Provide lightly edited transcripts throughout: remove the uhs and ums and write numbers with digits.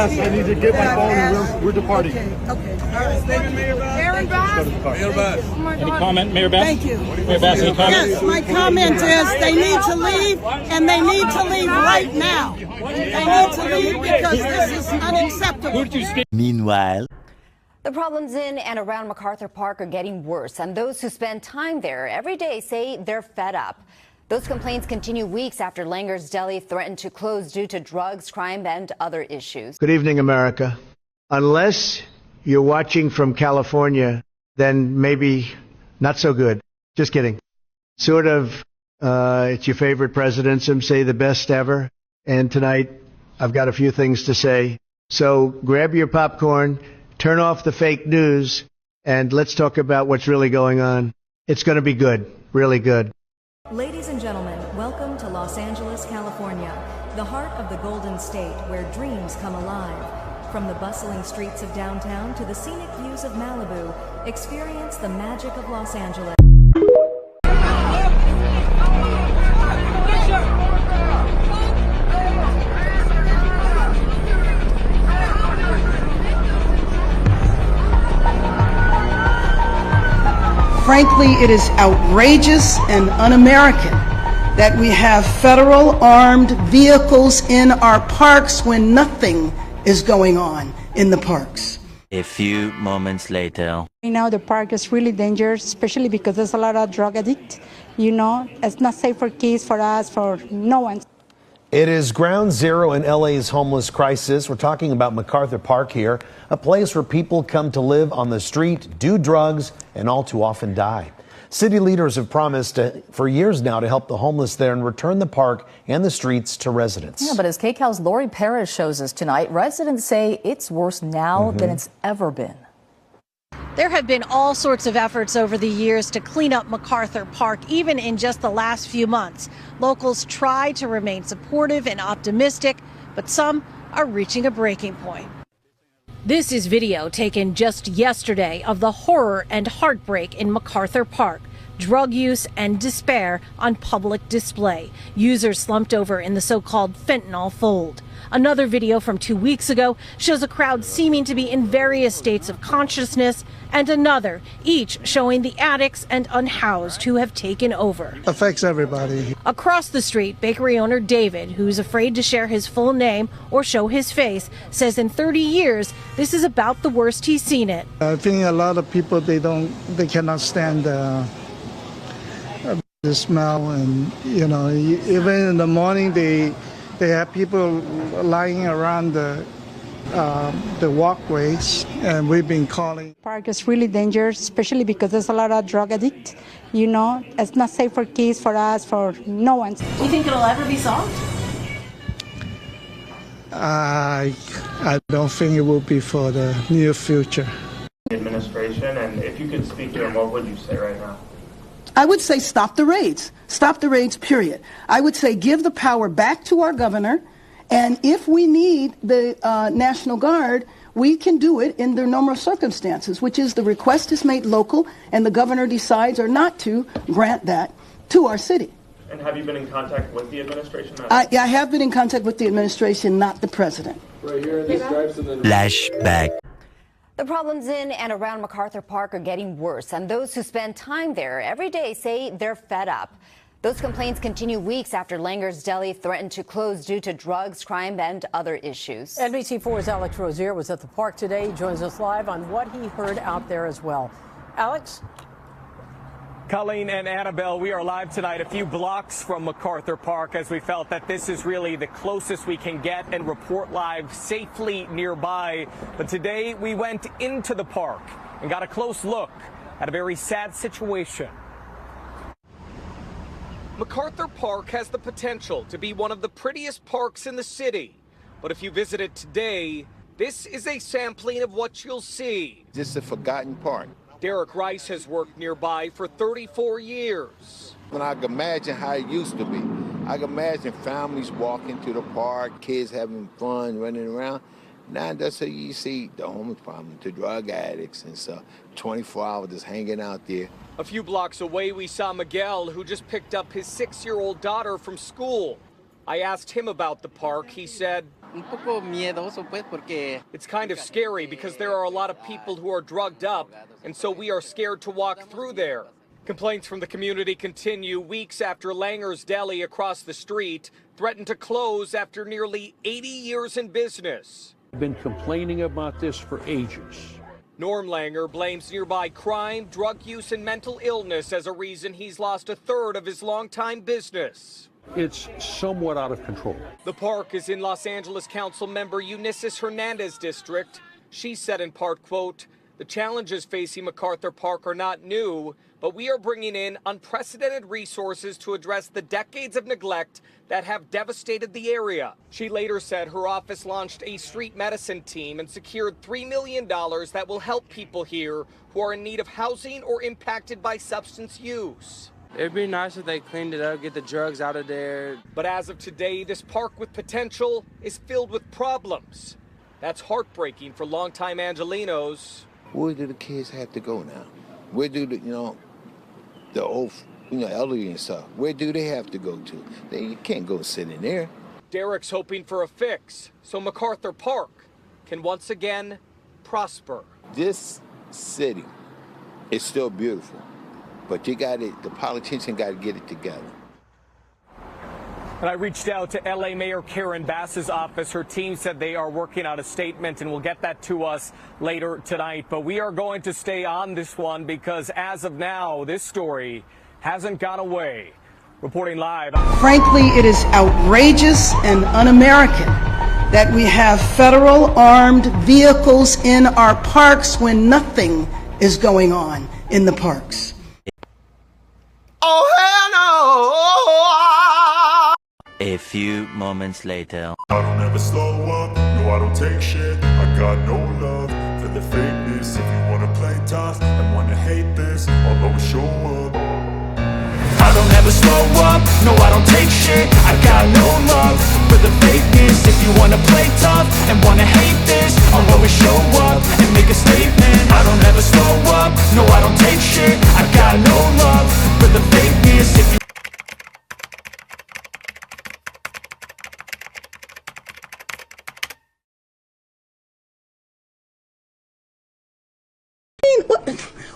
Bass, I need to get my phone and we're departing. Okay. All right. Aaron Bass. Mayor Bass. Oh my Any God. comment, Mayor Bass? Thank you. Mayor Bass, any comment? Yes, my comment is they need to leave, and they need to leave right now. They need to leave because this is unacceptable. Meanwhile, the problems in and around MacArthur Park are getting worse, and those who spend time there every day say they're fed up. Those complaints continue weeks after Langer's Deli threatened to close due to drugs, crime, and other issues. Good evening, America. Unless you're watching from California, then maybe not so good. Just kidding. Sort of, it's your favorite president, some say the best ever. And tonight, I've got a few things to say. So grab your popcorn, turn off the fake news, and let's talk about what's really going on. It's going to be good, really good. Ladies and gentlemen, welcome to Los Angeles, California, the heart of the Golden State where dreams come alive. From the bustling streets of downtown to the scenic views of Malibu, experience the magic of Los Angeles. Frankly, it is outrageous and un-American that we have federal armed vehicles in our parks when nothing is going on in the parks. a few moments later. Right now the park is really dangerous, especially because there's a lot of drug addicts. You know, it's not safe for kids, for us, for no one. It is ground zero in LA's homeless crisis. We're talking about MacArthur Park here, a place where people come to live on the street, do drugs, and all too often die. City leaders have promised for years now to help the homeless there and return the park and the streets to residents. Yeah, but as KCAL's Lori Perez shows us tonight, residents say it's worse now than it's ever been. There have been all sorts of efforts over the years to clean up MacArthur Park, even in just the last few months. Locals try to remain supportive and optimistic, but some are reaching a breaking point. This is video taken just yesterday of the horror and heartbreak in MacArthur Park. Drug use and despair on public display. Users slumped over in the so-called fentanyl fold. Another video from 2 weeks ago shows a crowd seeming to be in various states of consciousness, and another, each showing the addicts and unhoused who have taken over. Affects everybody. Across the street, bakery owner David, who's afraid to share his full name or show his face, says in 30 years, this is about the worst he's seen it. I think a lot of people, they cannot stand the smell, and even in the morning they have people lying around the walkways, and we've been calling. Park is really dangerous, especially because there's a lot of drug addicts. You know, it's not safe for kids, for us, for no one. Do you think it'll ever be solved? I don't think it will be for the near future. Administration, and if you could speak to them, what would you say right now? I would say stop the raids. Stop the raids, period. I would say give the power back to our governor, and if we need the National Guard, we can do it in their normal circumstances, which is the request is made local and the governor decides or not to grant that to our city. And have you been in contact with the administration? I have been in contact with the administration, not the president. Right here in the stripes and then... Flashback. The problems in and around MacArthur Park are getting worse, and those who spend time there every day say they're fed up. Those complaints continue weeks after Langer's Deli threatened to close due to drugs, crime, and other issues. NBC4's Alex Rozier was at the park today. He joins us live on what he heard out there as well. Alex? Colleen and Annabelle, we are live tonight a few blocks from MacArthur Park as we felt that this is really the closest we can get and report live safely nearby. But today we went into the park and got a close look at a very sad situation. MacArthur Park has the potential to be one of the prettiest parks in the city. But if you visit it today, this is a sampling of what you'll see. This is a forgotten park. Derek Rice has worked nearby for 34 years. And I can imagine how it used to be. I can imagine families walking to the park, kids having fun, running around. Now that's how you see the homeless problem, the drug addicts and stuff, 24 hours just hanging out there. A few blocks away, we saw Miguel, who just picked up his 6-year-old daughter from school. I asked him about the park. He said, It's kind of scary because there are a lot of people who are drugged up, and so we are scared to walk through there. Complaints from the community continue weeks after Langer's Deli across the street threatened to close after nearly 80 years in business. I've been complaining about this for ages. Norm Langer blames nearby crime, drug use, and mental illness as a reason he's lost a third of his longtime business. It's somewhat out of control. The park is in Los Angeles Council member Eunices Hernandez's district. She said in part, quote, "The challenges facing MacArthur Park are not new, but we are bringing in unprecedented resources to address the decades of neglect that have devastated the area." She later said her office launched a street medicine team and secured $3 million that will help people here who are in need of housing or impacted by substance use. It'd be nice if they cleaned it up, get the drugs out of there. But as of today, this park with potential is filled with problems. That's heartbreaking for longtime Angelenos. Where do the kids have to go now? Where do the old, elderly and stuff, where do they have to go to? You can't go sit in there. Derek's hoping for a fix so MacArthur Park can once again prosper. This city is still beautiful, but the politician got to get it together. And I reached out to LA Mayor Karen Bass's office. Her team said they are working on a statement and will get that to us later tonight. But we are going to stay on this one because as of now, this story hasn't gone away. Reporting live. Frankly, it is outrageous and un-American that we have federal armed vehicles in our parks when nothing is going on in the parks. Oh, hell no! A few moments later. I don't ever slow up, no I don't take shit. I got no love for the fakeness. If you wanna play tough and wanna hate this, I'll always show up. I don't ever slow up, no I don't take shit. I got no love for the fakeness. If you wanna play tough and wanna hate this, I'll always show up and make a statement. I don't ever slow up, no I don't take shit. I got no love for the fakeness. If you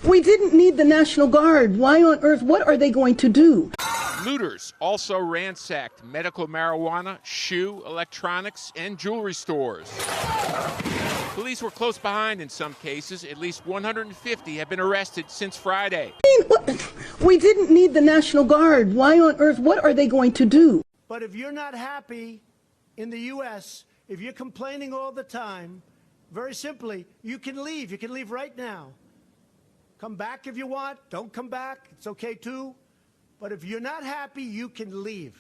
We didn't need the National Guard. Why on earth? What are they going to do? Looters also ransacked medical marijuana, shoe, electronics, and jewelry stores. Police were close behind in some cases. At least 150 have been arrested since Friday. We didn't need the National Guard. Why on earth? What are they going to do? But if you're not happy in the U.S., if you're complaining all the time, very simply, you can leave. You can leave right now. Come back if you want. Don't come back. It's okay too. But if you're not happy, you can leave.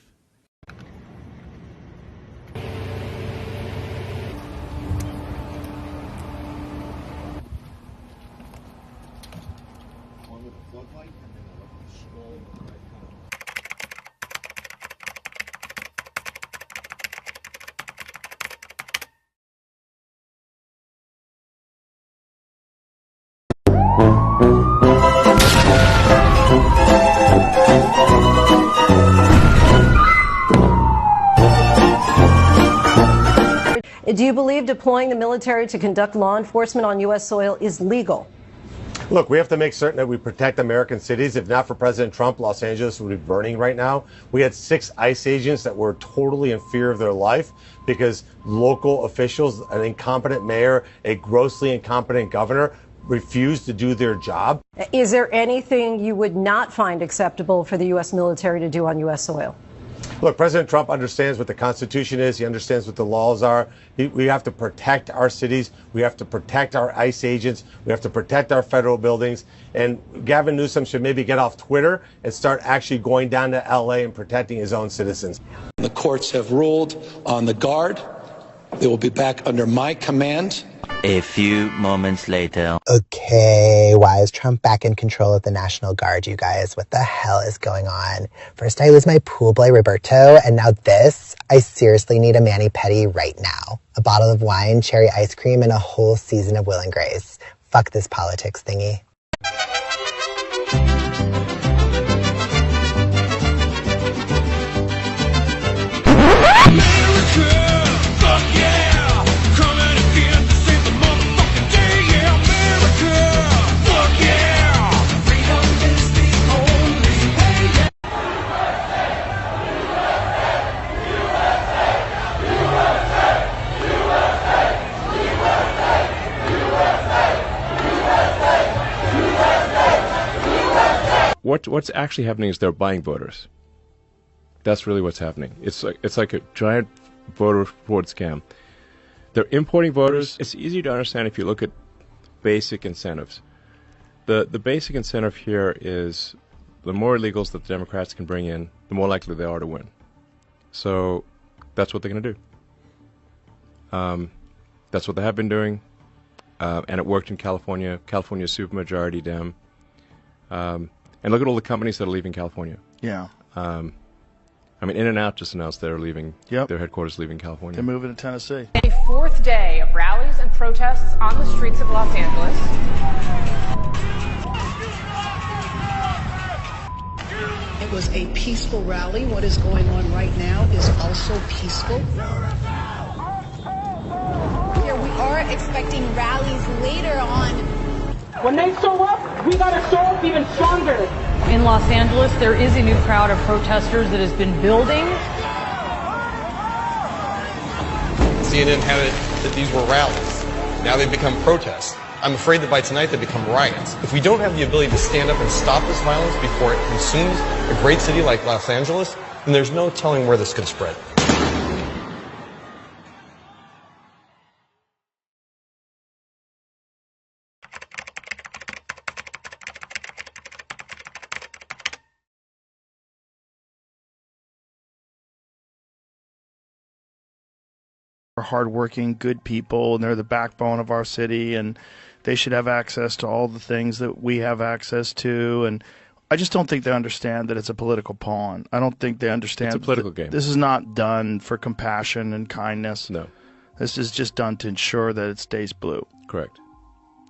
Do you believe deploying the military to conduct law enforcement on U.S. soil is legal? Look, we have to make certain that we protect American cities. If not for President Trump, Los Angeles would be burning right now. We had 6 ICE agents that were totally in fear of their life because local officials, an incompetent mayor, a grossly incompetent governor, refused to do their job. Is there anything you would not find acceptable for the U.S. military to do on U.S. soil? Look, President Trump understands what the Constitution is. He understands what the laws are. We have to protect our cities. We have to protect our ICE agents. We have to protect our federal buildings. And Gavin Newsom should maybe get off Twitter and start actually going down to L.A. and protecting his own citizens. The courts have ruled on the Guard. They will be back under my command. A few moments later. Okay, why is Trump back in control of the National Guard, you guys? What the hell is going on? First I lose my pool boy Roberto, and now this? I seriously need a mani-pedi right now. A bottle of wine, cherry ice cream, and a whole season of Will and Grace. Fuck this politics thingy. America, fuck yeah! what's actually happening is they're buying voters. That's really what's happening. It's like a giant voter fraud scam. They're importing voters. It's easy to understand if you look at basic incentives. The basic incentive here is the more illegals that the Democrats can bring in, the more likely they are to win. So that's what they're going to do. That's what they have been doing, and it worked in California. California is supermajority Dem. And look at all the companies that are leaving California. Yeah. I mean, In-N-Out just announced they're leaving. Yep. Their headquarters leaving California. They're moving to Tennessee. A fourth day of rallies and protests on the streets of Los Angeles. It was a peaceful rally. What is going on right now is also peaceful. Here we are expecting rallies later on. When they show up, we gotta show up even stronger. In Los Angeles, there is a new crowd of protesters that has been building. CNN had it that these were rallies. Now they've become protests. I'm afraid that by tonight they become riots. If we don't have the ability to stand up and stop this violence before it consumes a great city like Los Angeles, then there's no telling where this could spread. Are hardworking, good people, and they're the backbone of our city, and they should have access to all the things that we have access to. And I just don't think they understand that it's a political pawn. I don't think they understand. It's a political game. This is not done for compassion and kindness. No. This is just done to ensure that it stays blue. Correct.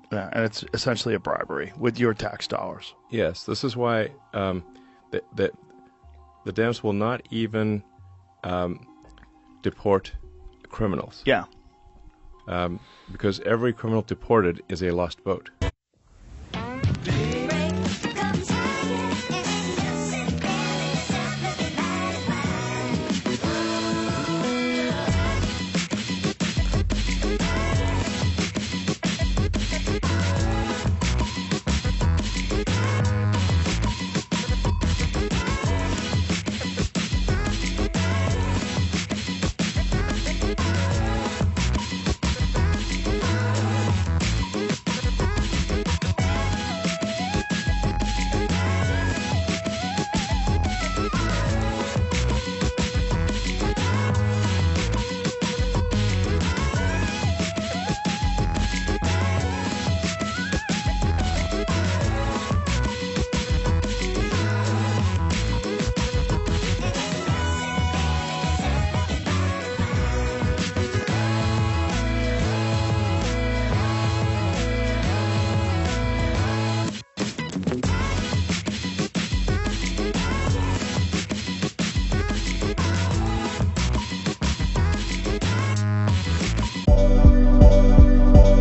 Yeah, and it's essentially a bribery with your tax dollars. Yes, this is why the Dems will not even deport criminals. Yeah. Because every criminal deported is a lost vote.